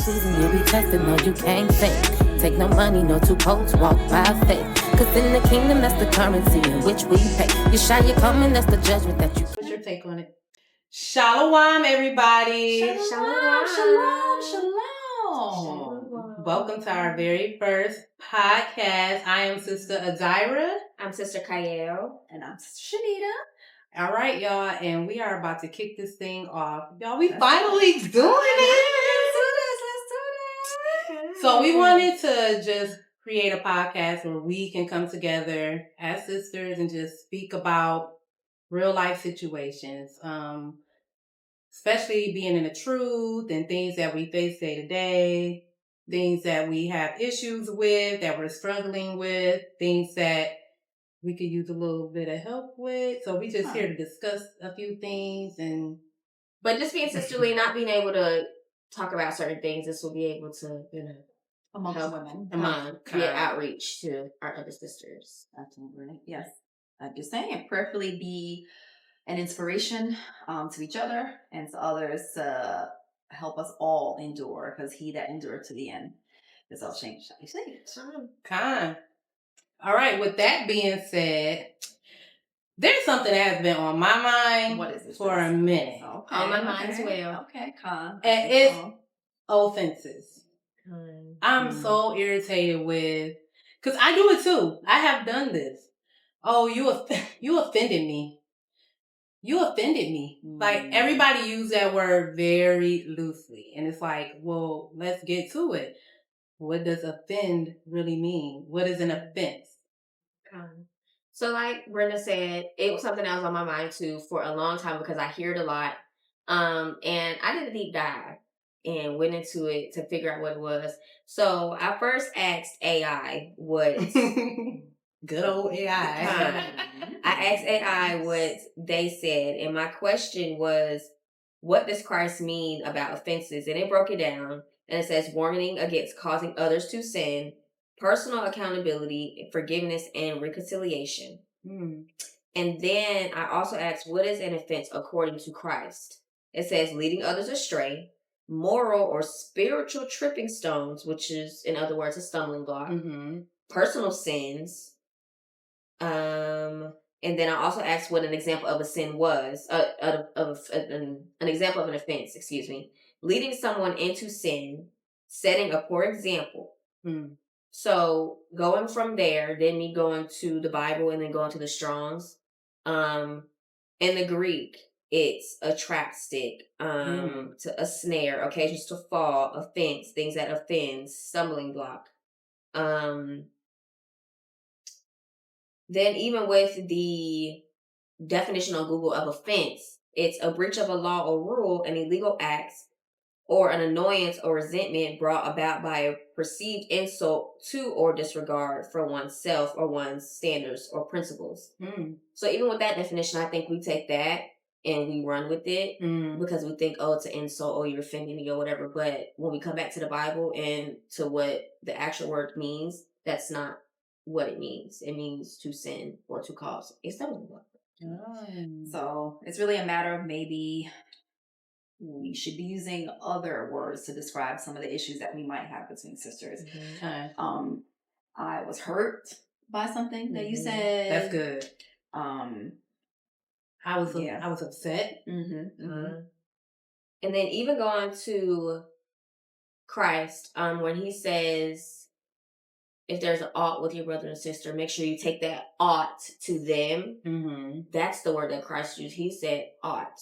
pleasing, you'll be tested, no, you can't fake. Take no money, no two coats, walk by faith. Cause in the kingdom, that's the currency in which we pay. You shy, you coming, that's the judgment that you. What's your take on it? Shalom, everybody. Shalom. Welcome to our very first podcast. I am Sister Adira. I'm Sister Kyle. And I'm Sister Shanita. All right, y'all, and we are about to kick this thing off. Y'all, we finally doing it. Let's do this. So we wanted to just create a podcast where we can come together as sisters and just speak about real life situations, especially being in the truth and things that we face day to day, things that we have issues with, that we're struggling with, things that we could use a little bit of help with. So we just here to discuss a few things But just being sisterly, not being able to talk about certain things, this will be able to, Amongst help women. create outreach to our other sisters. Absolutely. Yes. Like you're saying, prayerfully be an inspiration to each other and to others to help us all endure, because he that endured to the end is all change. kind. All right, with that being said, there's something that has been on my mind What is it? for a minute. Okay. On my mind as well. Okay, Con. And it's offenses. I'm so irritated with, because I do it too. I have done this. Oh, you offended me. You offended me. Like, everybody use that word very loosely. And it's like, well, let's get to it. What does offend really mean? What is an offense? So like Brenda said, it was something that was on my mind too for a long time because I hear it a lot. And I did a deep dive and went into it to figure out what it was. So I first asked AI what good old AI. I asked AI what they said, and my question was, what does Christ mean about offenses? And it broke it down, and it says warning against causing others to sin, personal accountability, forgiveness, and reconciliation. And then I also asked, what is an offense according to Christ? It says leading others astray, moral or spiritual tripping stones, which is, in other words, a stumbling block, personal sins. And then I also asked what an example of a sin was, an example of an offense, leading someone into sin, setting a poor example. So going from there, then me going to the Bible and then going to the Strong's. In the Greek, it's a trap stick, to a snare, occasions to fall, offense, things that offend, stumbling block. Then even with the definition on Google of offense, it's a breach of a law or rule, an illegal act, or an annoyance or resentment brought about by a perceived insult to or disregard for oneself or one's standards or principles. So even with that definition, I think we take that and we run with it because we think, oh, it's an insult or you're offending me or whatever. But when we come back to the Bible and to what the actual word means, that's not what it means. It means to sin or to cause a stumbling block. So it's really a matter of maybe we should be using other words to describe some of the issues that we might have between sisters. I was hurt by something that you said. That's good. I was upset. And then even going to Christ, when he says, if there's an ought with your brother and sister, make sure you take that ought to them. That's the word that Christ used. He said ought.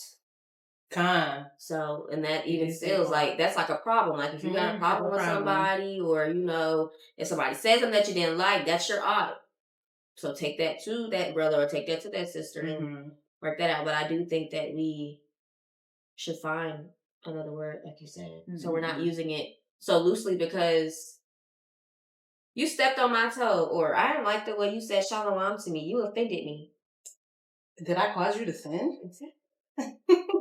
So, and that even feels like, that's like a problem. Like if you got a problem with somebody, or, if somebody says something that you didn't like, that's your ought. So take that to that brother or take that to that sister and work that out. But I do think that we should find another word, like you said. So we're not using it so loosely because you stepped on my toe, or I didn't like the way you said shalom to me. You offended me. Did I cause you to sin?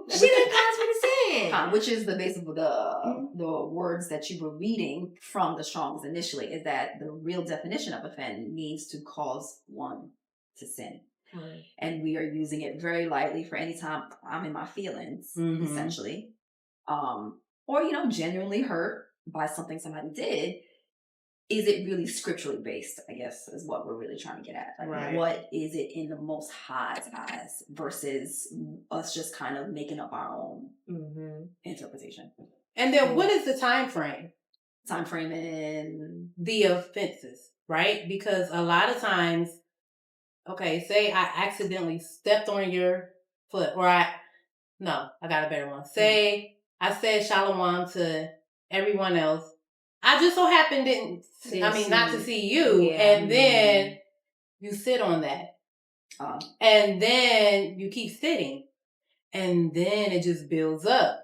She didn't cause me to sin. Which is the base of the words that you were reading from the Strong's initially, is that the real definition of offend means to cause one to sin. And we are using it very lightly for any time I'm in my feelings, essentially. Or, genuinely hurt by something somebody did, is it really scripturally based, I guess, is what we're really trying to get at. Like, Right. what is it in the Most High's eyes versus us just kind of making up our own interpretation? And then what is the time frame? Time frame in the offenses, right? Because a lot of times, okay, say I accidentally stepped on your foot, or I got a better one. Say I said shalom to everyone else. I just so happened not to see you, and then you sit on that, and then you keep sitting, and then it just builds up.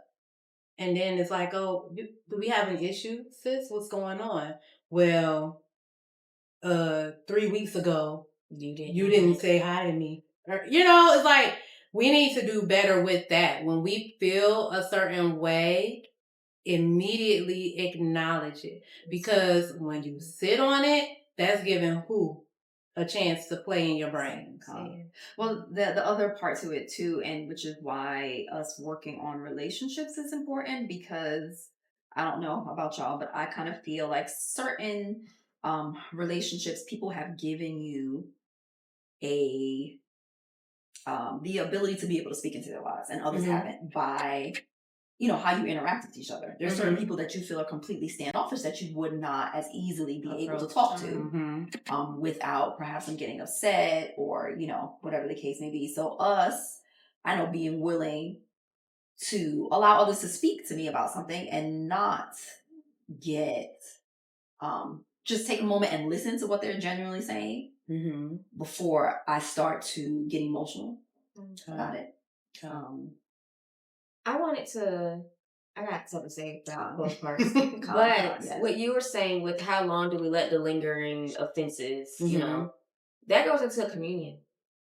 And then it's like, oh, do we have an issue, sis? What's going on? Well, 3 weeks ago, you didn't say hi to me. Or, it's like, we need to do better with that. When we feel a certain way, immediately acknowledge it. Because when you sit on it, that's giving who a chance to play in your brain. Well, the other part to it too, and which is why us working on relationships is important, because I don't know about y'all, but I kind of feel like certain relationships, people have given you the ability to be able to speak into their lives, and others haven't, by how you interact with each other. There's certain people that you feel are completely standoffish that you would not as easily be able to talk to without perhaps them getting upset or, whatever the case may be. So I know, being willing to allow others to speak to me about something and not get, just take a moment and listen to what they're genuinely saying before I start to get emotional about it. I got something to say about both parts. But what you were saying with how long do we let the lingering offenses, that goes into communion.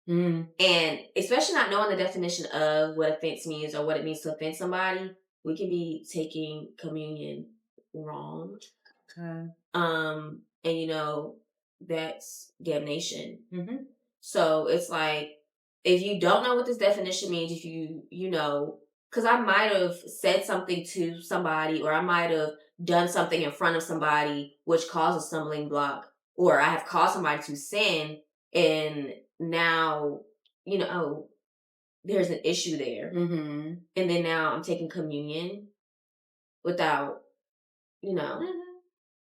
And especially not knowing the definition of what offense means or what it means to offend somebody, we can be taking communion wrong. Okay. And that's damnation. So it's like, if you don't know what this definition means, if because I might have said something to somebody, or I might have done something in front of somebody which caused a stumbling block, or I have caused somebody to sin, and now, there's an issue there. And then now I'm taking communion without,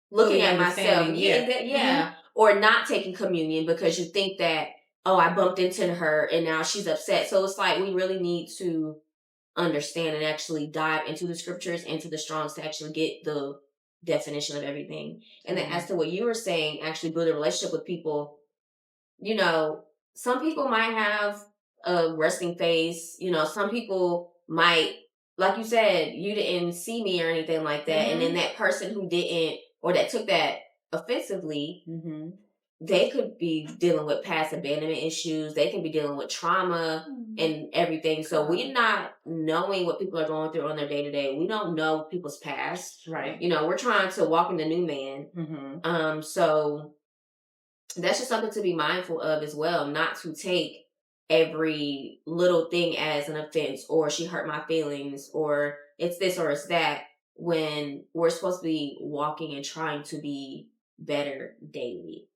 looking at myself. Or not taking communion because you think that, oh, I bumped into her and now she's upset. So it's like, we really need to understand and actually dive into the scriptures, into the Strongs, to actually get the definition of everything. And then as to what you were saying, actually build a relationship with people, some people might have a resting face, some people might, like you said, you didn't see me or anything like that. And then that person who didn't, or that took that offensively, they could be dealing with past abandonment issues. They can be dealing with trauma and everything. So we're not knowing what people are going through on their day-to-day. We don't know people's past. Right. We're trying to walk in the new man. So that's just something to be mindful of as well. Not to take every little thing as an offense, or she hurt my feelings, or it's this or it's that, when we're supposed to be walking and trying to be better daily.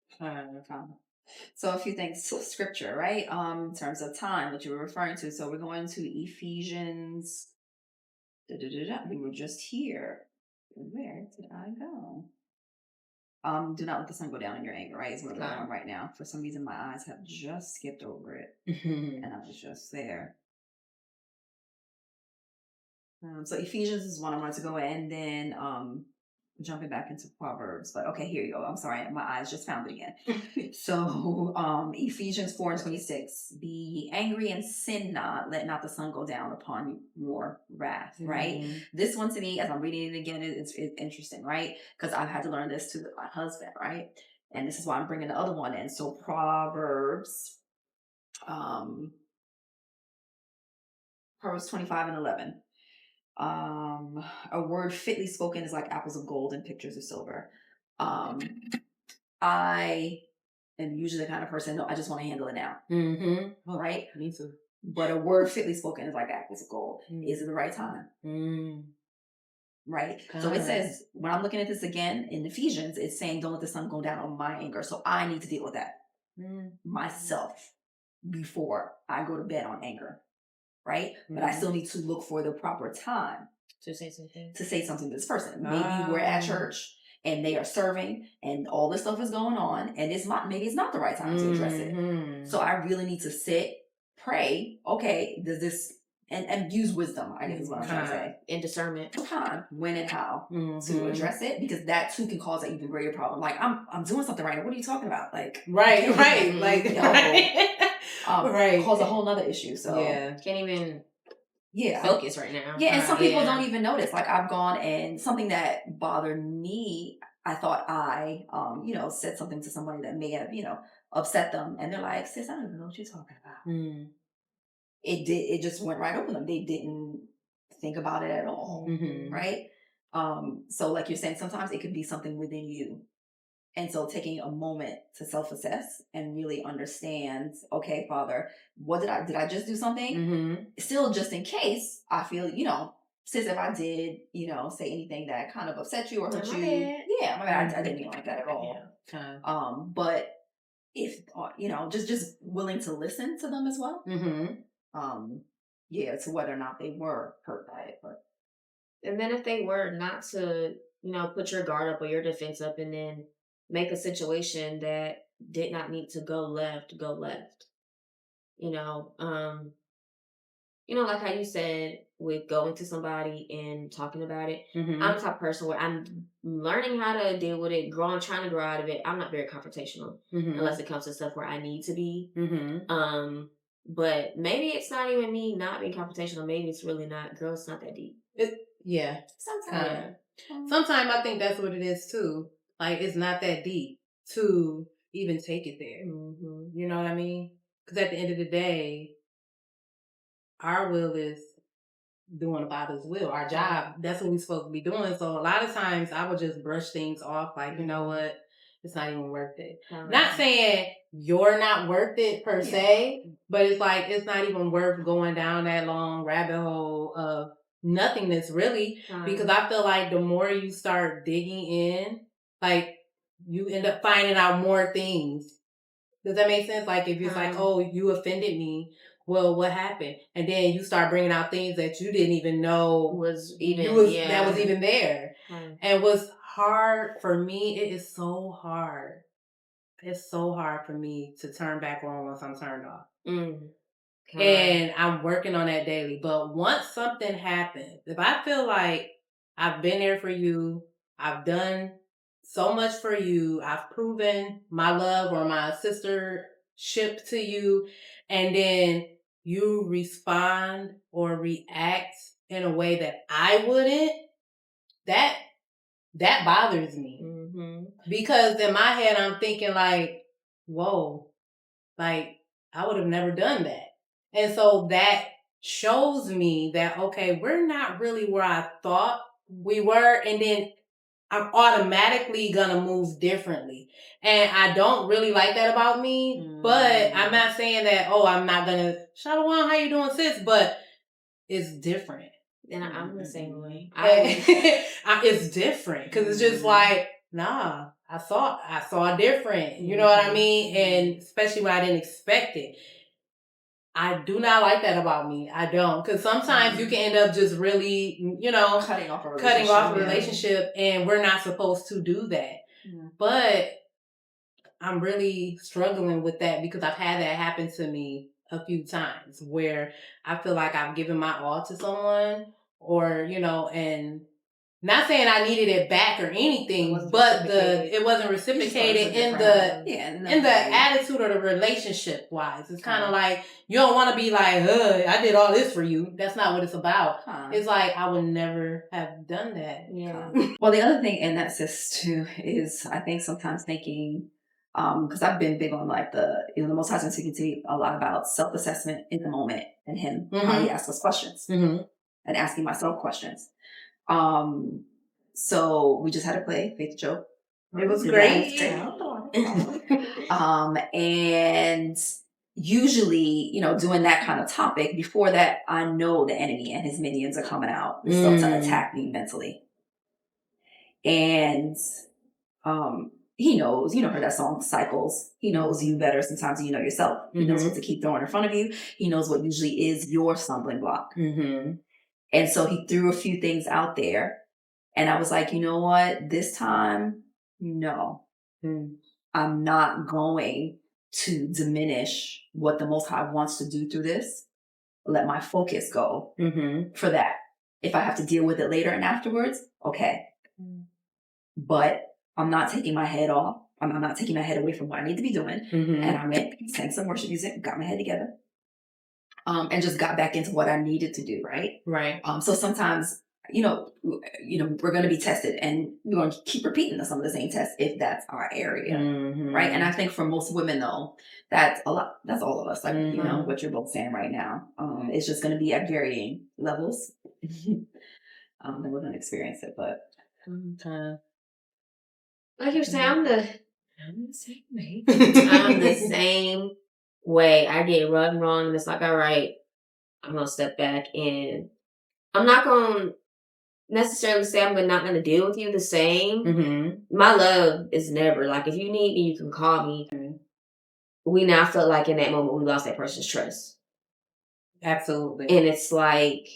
So a few things to scripture, right? In terms of time, what you were referring to. So we're going to Ephesians. We were just here. Where did I go? Do not let the sun go down in your anger, right? Is where we're going right now. For some reason, my eyes have just skipped over it. And I was just there. So Ephesians is one I wanted to go in, and then jumping back into Proverbs. But okay, here you go. I'm sorry, my eyes just found it again. So Ephesians 4:26. Be angry and sin not. Let not the sun go down upon your wrath, right? This one to me, as I'm reading it again, it's interesting, right? Because I've had to learn this too with my husband, right? And this is why I'm bringing the other one in. So Proverbs 25:11. A word fitly spoken is like apples of gold and pictures of silver. I am usually the kind of person, no, I just want to handle it now. Right? Me too. But a word fitly spoken is like apples of gold. Is it the right time? right? So it says, when I'm looking at this again in Ephesians, it's saying, don't let the sun go down on my anger. So I need to deal with that myself before I go to bed on anger, right? But I still need to look for the proper time to say something to this person. Maybe we're at church and they are serving and all this stuff is going on, and maybe it's not the right time to address it. So I really need to sit, pray. Okay, does this and use wisdom, I guess is what I'm trying to say. And discernment. Time, when and how to address it, because that too can cause an even greater problem. Like, I'm doing something right now. What are you talking about? Like, right. Like, cause a whole nother issue. So can't even yeah. focus right now. Yeah, and some people don't even notice. Like, I've gone and something that bothered me, I thought I, said something to somebody that may have, upset them. And they're like, sis, I don't even know what you're talking about. It just went right over them. They didn't think about it at all. Right? So like you're saying, sometimes it could be something within you. And so taking a moment to self-assess and really understand, okay, Father, what did I just do something? Still, just in case I feel, sis, if I did, say anything that kind of upset you or hurt you. Yeah, my bad. I didn't mean like that at all. Yeah. But if, just willing to listen to them as well. To whether or not they were hurt by it. But. And then if they were not to, put your guard up or your defense up and then make a situation that did not need to go left. Like how you said with going to somebody and talking about it. I'm the type of person where I'm learning how to deal with it, trying to grow out of it. I'm not very confrontational unless it comes to stuff where I need to be. But maybe it's not even me not being confrontational. Maybe it's really not. Girl, it's not that deep. Sometimes. Sometimes I think that's what it is too. Like, it's not that deep to even take it there. You know what I mean? Because at the end of the day, our will is doing the Father's will. Our job, that's what we're supposed to be doing. So a lot of times I would just brush things off like, you know what? It's not even worth it. Not saying you're not worth it per se, but it's like, it's not even worth going down that long rabbit hole of nothingness, really. Because I feel like the more you start digging in, like, you end up finding out more things. Does that make sense? Like, if you're like, oh, you offended me. Well, what happened? And then you start bringing out things that you didn't even know was even there. And what's hard for me, it is so hard. It's so hard for me to turn back on once I'm turned off. And I'm working on that daily. But once something happens, if I feel like I've been there for you, I've done so much for you, I've proven my love or my sistership to you, and then you respond or react in a way that I wouldn't, that bothers me. Because in my head, I'm thinking like, whoa, like, I would have never done that. And so that shows me that, okay, we're not really where I thought we were. And then I'm automatically going to move differently. And I don't really like that about me. But I'm not saying that, I'm not going to, Shalom, how you doing, sis? But it's different. And I'm the same way. It's different. Because it's just like, nah, I saw different. You know what I mean? And especially when I didn't expect it. I do not like that about me. I don't. Because sometimes you can end up just really, cutting off a relationship, and we're not supposed to do that. But I'm really struggling with that because I've had that happen to me a few times where I feel like I've given my all to someone or, and not saying I needed it back or anything, but it wasn't reciprocated in the attitude or the relationship wise. It's kind of like, you don't want to be like, I did all this for you. That's not what it's about. It's like, I would never have done that. Well, the other thing in that, sis, too, is I think sometimes thinking, because I've been big on like the Most High's been speaking to me a lot about self-assessment in the moment and him, how he asks us questions and asking myself questions. So we just had to play Faith Joke. It was great. And usually, doing that kind of topic, before that, I know the enemy and his minions are coming out and stuff to attack me mentally. And he knows, you know, heard that song Cycles. He knows you better sometimes than you know yourself. He knows what to keep throwing in front of you. He knows what usually is your stumbling block. And so he threw a few things out there. And I was like, you know what? This time, no. I'm not going to diminish what the Most High wants to do through this. Let my focus go for that. If I have to deal with it later and afterwards, okay. But I'm not taking my head off. I'm not taking my head away from what I need to be doing. And I went, sang some worship music, got my head together, and just got back into what I needed to do. Right. So sometimes, you know, we're going to be tested, and we're going to keep repeating some of the same tests if that's our area. Right. And I think for most women, though, that's a lot. That's all of us. Like, you know, what you're both saying right now. It's just going to be at varying levels. Then we're going to experience it, but. Like you say, I'm the same way. I'm the same way. I get run wrong, and it's like, all right, I'm gonna step back, and I'm not gonna necessarily say I'm not gonna deal with you the same. My love is never like, if you need me, you can call me. We now felt like in that moment we lost that person's trust. Absolutely. And it's like,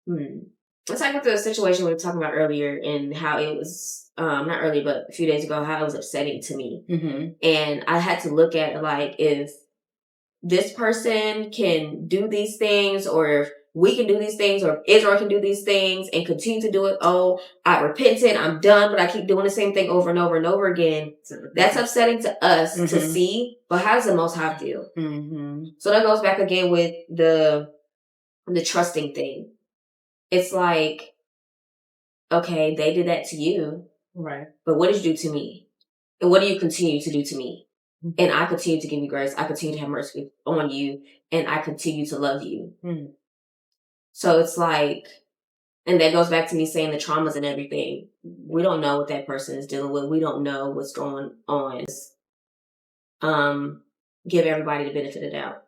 it's like with the situation we were talking about earlier, and how it was, not earlier, but a few days ago, how it was upsetting to me. And I had to look at, like, if this person can do these things, or if we can do these things, or if Israel can do these things and continue to do it. Oh, I repented, I'm done, but I keep doing the same thing over and over and over again. That's upsetting to us to see, but how does the Most High feel? So that goes back again with the trusting thing. It's like, okay, they did that to you. Right. But what did you do to me? And what do you continue to do to me? And I continue to give you grace. I continue to have mercy on you. And I continue to love you. So it's like, and that goes back to me saying the traumas and everything. We don't know what that person is dealing with. We don't know what's going on. Give everybody the benefit of the doubt.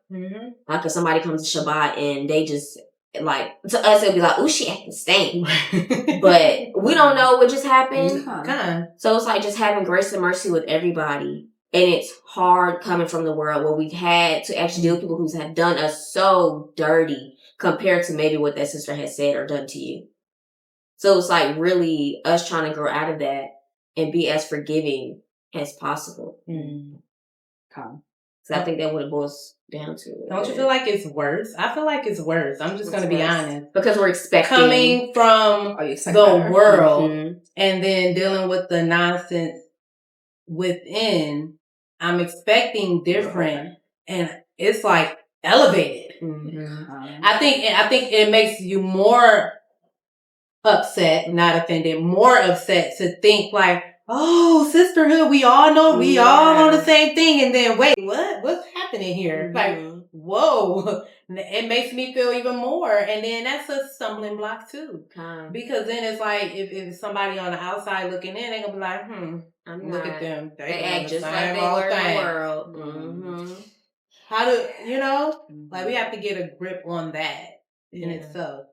Like if somebody comes to Shabbat and they just, like, to us, it'll be like, oh, she acting stank. But we don't know what just happened. So it's like just having grace and mercy with everybody. And it's hard coming from the world where we've had to actually deal with people who have done us so dirty compared to maybe what that sister has said or done to you. So it's like really us trying to grow out of that and be as forgiving as possible. So I think that what it boils down to. Don't you feel like it's worse? I feel like it's worse. I'm just going to be honest. Because we're expecting. Coming from the world and then dealing with the nonsense within, I'm expecting different, and it's like elevated. I think it makes you more upset, not offended, more upset to think like, oh, sisterhood, we all know, we all on the same thing. And then wait, what's happening here? Like, whoa, it makes me feel even more. And then that's a stumbling block too. Because then it's like, if somebody on the outside looking in, they're gonna be like, look at them. They act just like they were in the world. How do, like we have to get a grip on that in itself.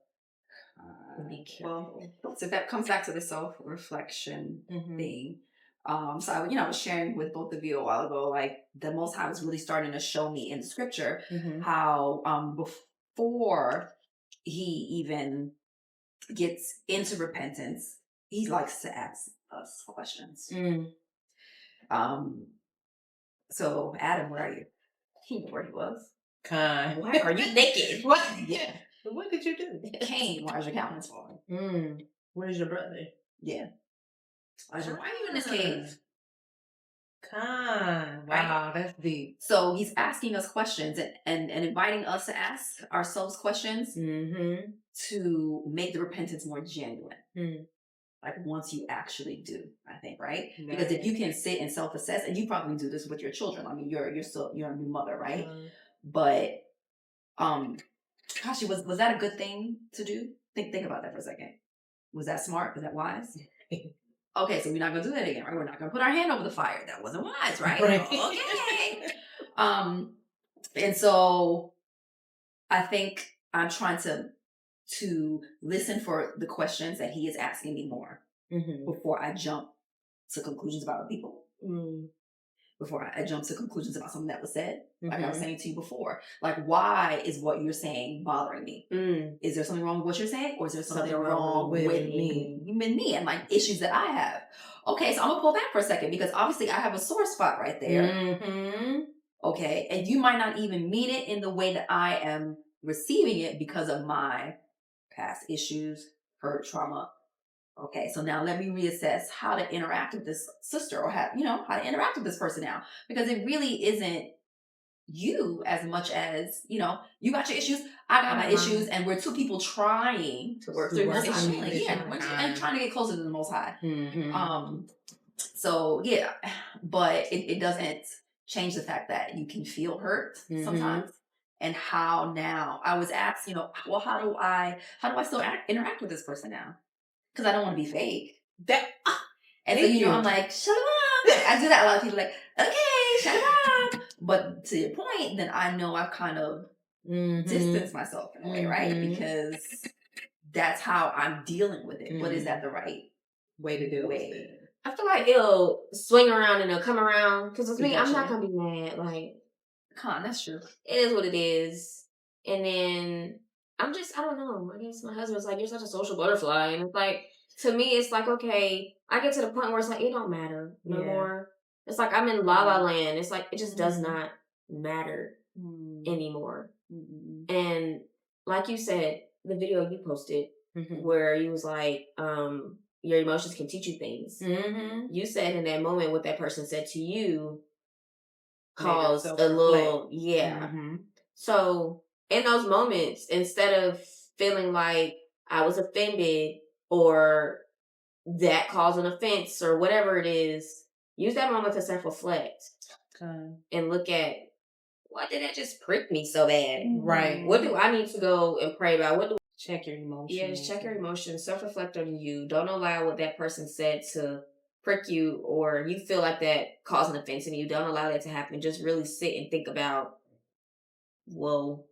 Be careful. Well, so that comes back to the self-reflection thing. So I was sharing with both of you a while ago, like the Most High was really starting to show me in Scripture how before He even gets into repentance, He likes to ask us questions. So Adam, where are you? He knew where he was. Why are you naked? What? Yeah. What did you do? Cain, why is your countenance falling? Where's your brother? Yeah. Why are you in this cave? Wow, that's deep. So he's asking us questions and inviting us to ask ourselves questions to make the repentance more genuine. Like once you actually do, I think, right? Because if you can sit and self-assess, and you probably do this with your children. I mean, you're a new mother, right? But gosh, was that a good thing to do? Think about that for a second. Was that smart? Was that wise? Okay, so we're not gonna do that again, right? We're not gonna put our hand over the fire. That wasn't wise, right? Okay. And so I think I'm trying to to listen for the questions that he is asking me more before I jump to conclusions about other people. Before I jump to conclusions about something that was said, like I was saying to you before. Like, why is what you're saying bothering me? Is there something wrong with what you're saying? Or is there something wrong with me and like issues that I have? Okay, so I'm gonna pull back for a second because obviously I have a sore spot right there. Okay, and you might not even mean it in the way that I am receiving it because of my past issues, hurt, trauma. Okay, so now let me reassess how to interact with this sister or how to interact with this person now. Because it really isn't you as much as, you got your issues, I got my issues, and we're two people trying to work through this issue. And trying to get closer to the Most High. So, yeah, but it doesn't change the fact that you can feel hurt sometimes. And how now? I was asked, well, how do I still interact with this person now? Because I don't want to be fake. And so, I'm like, shut up. I do that. A lot of people are like, okay, shut up. But to your point, then I know I've kind of distanced myself in a way, right? Because that's how I'm dealing with it. But is that the right way to deal with it? I feel like it'll swing around and it'll come around. Because with me, I'm not going to be mad. Like, that's true. It is what it is. And then I don't know. I guess my husband's like, you're such a social butterfly. And it's like, to me, it's like, okay, I get to the point where it's like, it don't matter no more. It's like I'm in la la land. It's like, it just does not matter anymore. And like you said, the video you posted where you was like, your emotions can teach you things. You said in that moment what that person said to you caused a little, So in those moments, instead of feeling like I was offended or that caused an offense or whatever it is, use that moment to self-reflect and look at, why did that just prick me so bad? Right. What do I need to go and pray about? Check your emotions. Yes, check your emotions. Self-reflect on you. Don't allow what that person said to prick you or you feel like that caused an offense in you. Don't allow that to happen. Just really sit and think about, well,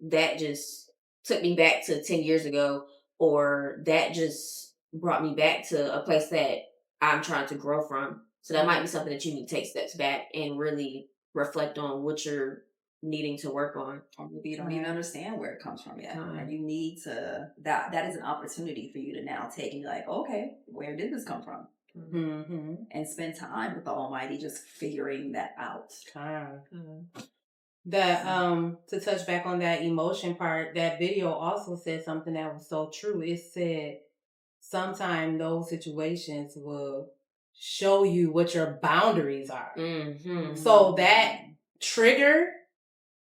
that just took me back to 10 years ago, or that just brought me back to a place that I'm trying to grow from. So that might be something that you need to take steps back and really reflect on what you're needing to work on. Or maybe you don't even understand where it comes from yet. And you need to, that is an opportunity for you to now take and be like, okay, where did this come from? And spend time with the Almighty just figuring that out. To touch back on that emotion part, that video also said something that was so true. It said sometimes those situations will show you what your boundaries are. So that trigger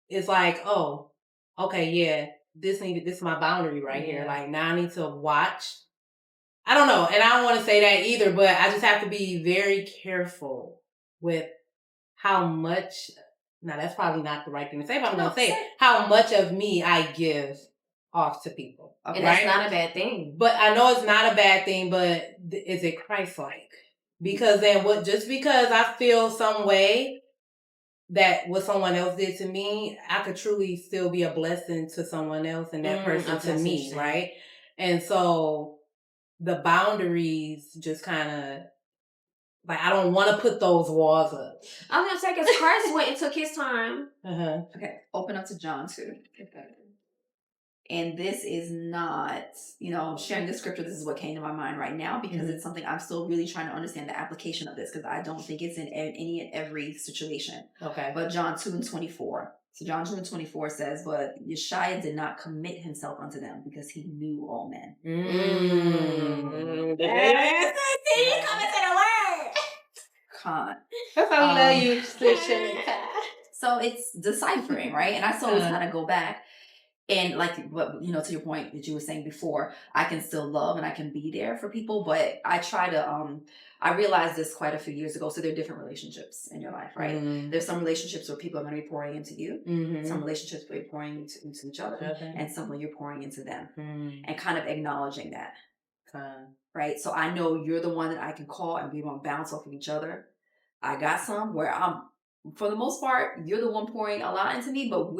is like, oh, okay, yeah, this is my boundary right here. Like, now I need to watch. I don't know, and I don't want to say that either, but I just have to be very careful with how much. Now, that's probably not the right thing to say, but I'm going to say how much of me I give off to people. And that's not a bad thing. But I know it's not a bad thing, but is it Christ-like? Because then just because I feel some way that what someone else did to me, I could truly still be a blessing to someone else and that person to me, right? And so the boundaries just kind of, like, I don't want to put those walls up. I was going to say, because Christ went and took his time. Okay, open up to John 2. And this is not, sharing the scripture, this is what came to my mind right now because it's something I'm still really trying to understand the application of this because I don't think it's in any and every situation. Okay. But John 2:24. So John 2:24 says, but Yeshua did not commit himself unto them because he knew all men. That's how we love you, So it's deciphering, right? And I still always kind of go back. And like, to your point that you were saying before, I can still love and I can be there for people, but I try to, I realized this quite a few years ago. So there are different relationships in your life, right? There's some relationships where people are going to be pouring into you, some relationships where you're pouring into each other, and some where you're pouring into them, and kind of acknowledging that, right? So I know you're the one that I can call and we won't bounce off of each other. I got some where I'm for the most part, you're the one pouring a lot into me, but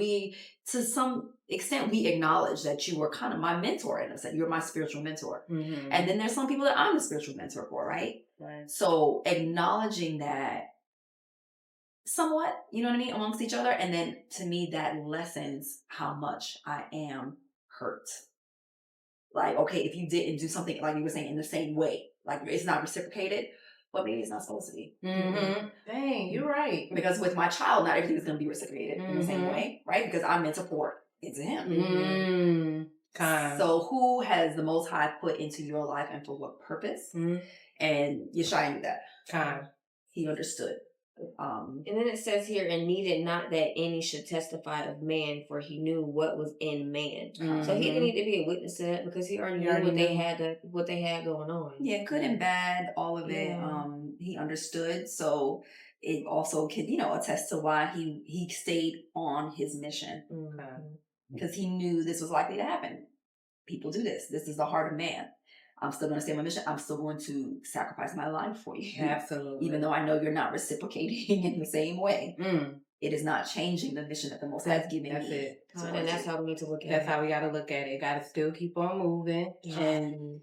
to some extent, we acknowledge that you were kind of my mentor in a sense. You're my spiritual mentor. Mm-hmm. And then there's some people that I'm the spiritual mentor for, right? So acknowledging that somewhat, you know what I mean, amongst each other. And then to me, that lessens how much I am hurt. Like, okay, if you didn't do something, like you were saying, in the same way, like it's not reciprocated, but maybe it's not supposed to be. Mm-hmm. Dang, you're right. Because with my child, not everything is going to be reciprocated in the same way, right? Because I'm meant to pour into him. So who has the Most High put into your life and for what purpose? And Yeshua knew that. He understood. And then it says here, and needed not that any should testify of man, for he knew what was in man. So he didn't need to be a witness to that because he already knew what they had going on. Yeah, good and bad, all of it. He understood. So it also can, attest to why he stayed on his mission. Because he knew this was likely to happen. People do this. This is the heart of man. I'm still going to stay on my mission. I'm still going to sacrifice my life for you. Absolutely. Even though I know you're not reciprocating in the same way. It is not changing the mission that the Most High has given me. That's it. And that's how we need to look at it. That's how we got to look at it. Got to still keep on moving and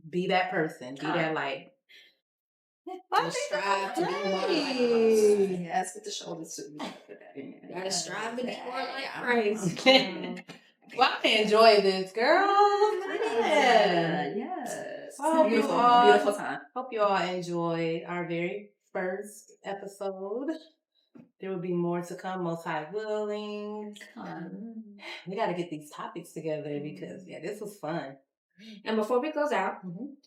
be that person. Be that light. Gotta strive to be more like Yes, with the shoulders too. Gotta strive to be more like Christ. Well, I enjoy this, girl. Yes. Oh, beautiful time. Hope you all enjoyed our very first episode. There will be more to come, Most High willing. We got to get these topics together because, this was fun. And before we close out,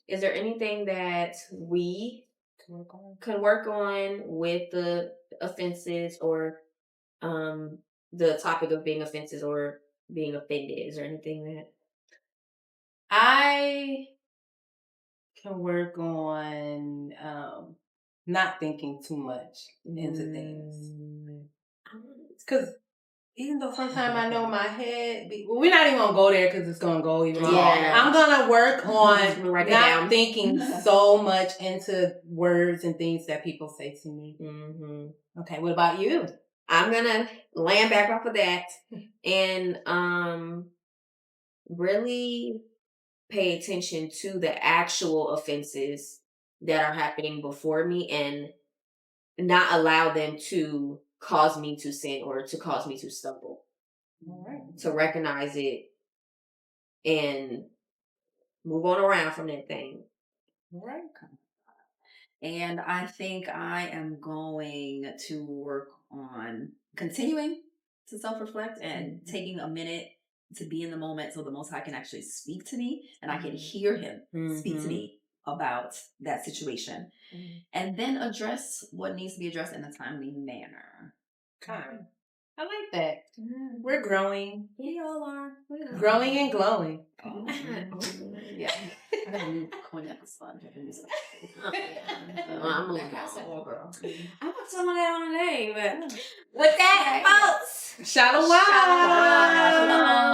is there anything that we could work on with the offenses or the topic of being offenses or being offended? Is there anything that I can work on not thinking too much into things? Because even though sometimes I know my head, we're not even gonna go there because it's gonna go even longer. I'm gonna work on not thinking so much into words and things that people say to me. Okay, what about you? I'm gonna land back off of that and really pay attention to the actual offenses that are happening before me and not allow them to cause me to sin or to cause me to stumble. All right. To recognize it and move on around from that thing. All right. And I think I am going to work on continuing to self-reflect and taking a minute to be in the moment so the Most High can actually speak to me and I can hear him speak to me about that situation. And then address what needs to be addressed in a timely manner. I like that. We're growing. We all are. Growing and glowing. Yeah. I think cognac is fun. I'm gonna look out some more, girl. I put some of that on today, but with that, folks. Shalom. Shalom.